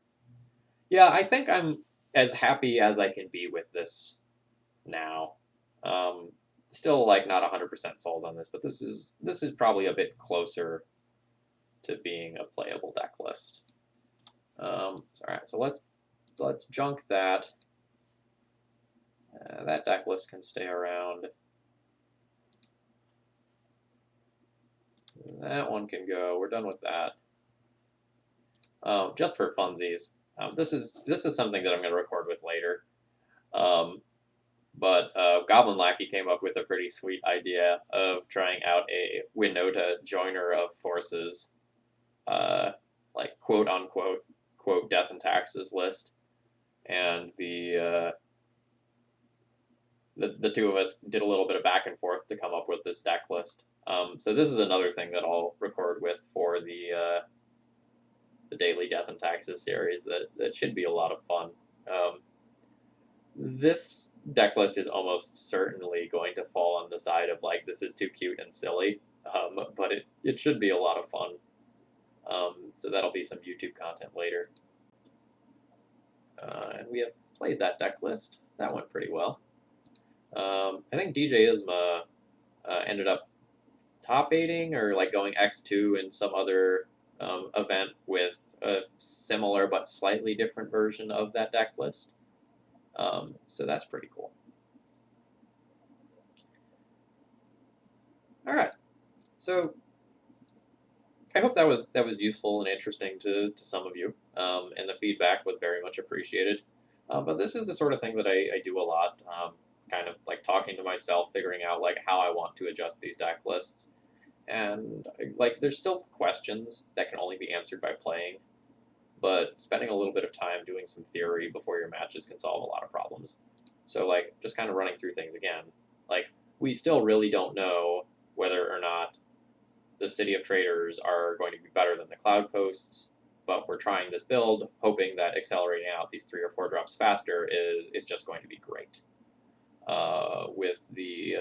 S1: Yeah, I think I'm as happy as I can be with this now. Still, like, not 100% sold on this, but this is probably a bit closer to being a playable deck list. All right, so let's junk that. That deck list can stay around. That one can go. We're done with that. just for funsies. This is something that I'm going to record with later. Um, but Goblin Lackey came up with a pretty sweet idea of trying out a Winota joiner of forces, uh, like quote unquote quote death and taxes list, and the two of us did a little bit of back and forth to come up with this deck list. So this is another thing that I'll record with for the daily death and taxes series. That should be a lot of fun. This deck list is almost certainly going to fall on the side of like this is too cute and silly, but it should be a lot of fun. So that'll be some YouTube content later. And we have played that deck list. That went pretty well. I think DJ Isma ended up top 8ing or like going X2 in some other event with a similar but slightly different version of that deck list. So that's pretty cool. All right, so I hope that was useful and interesting to some of you, and the feedback was very much appreciated. But this is the sort of thing that I do a lot, kind of like talking to myself, figuring out like how I want to adjust these deck lists, and like there's still questions that can only be answered by playing, but spending a little bit of time doing some theory before your matches can solve a lot of problems. So like just kind of running through things again, like we still really don't know whether or not the City of Traders are going to be better than the Cloud Posts, but we're trying this build, hoping that accelerating out these 3 or 4 drops faster is just going to be great. With the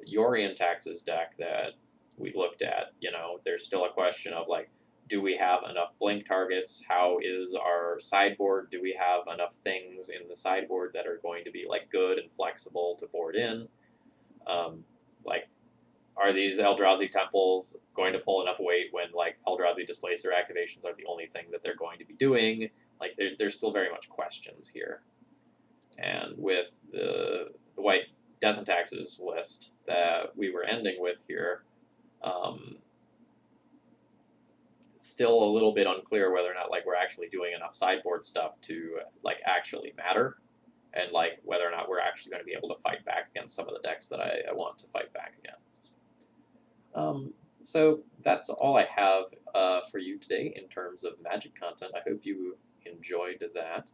S1: Yorian Taxes deck that we looked at, there's still a question of like, do we have enough blink targets? How is our sideboard? Do we have enough things in the sideboard that are going to be like good and flexible to board in? Like, are these Eldrazi temples going to pull enough weight when like Eldrazi Displacer activations are the only thing that they're going to be doing? Like there's still very much questions here. And with the white Death and Taxes list that we were ending with here, it's still a little bit unclear whether or not like we're actually doing enough sideboard stuff to like actually matter, and like whether or not we're actually going to be able to fight back against some of the decks that I want to fight back against. So that's all I have for you today in terms of Magic content. I hope you enjoyed that.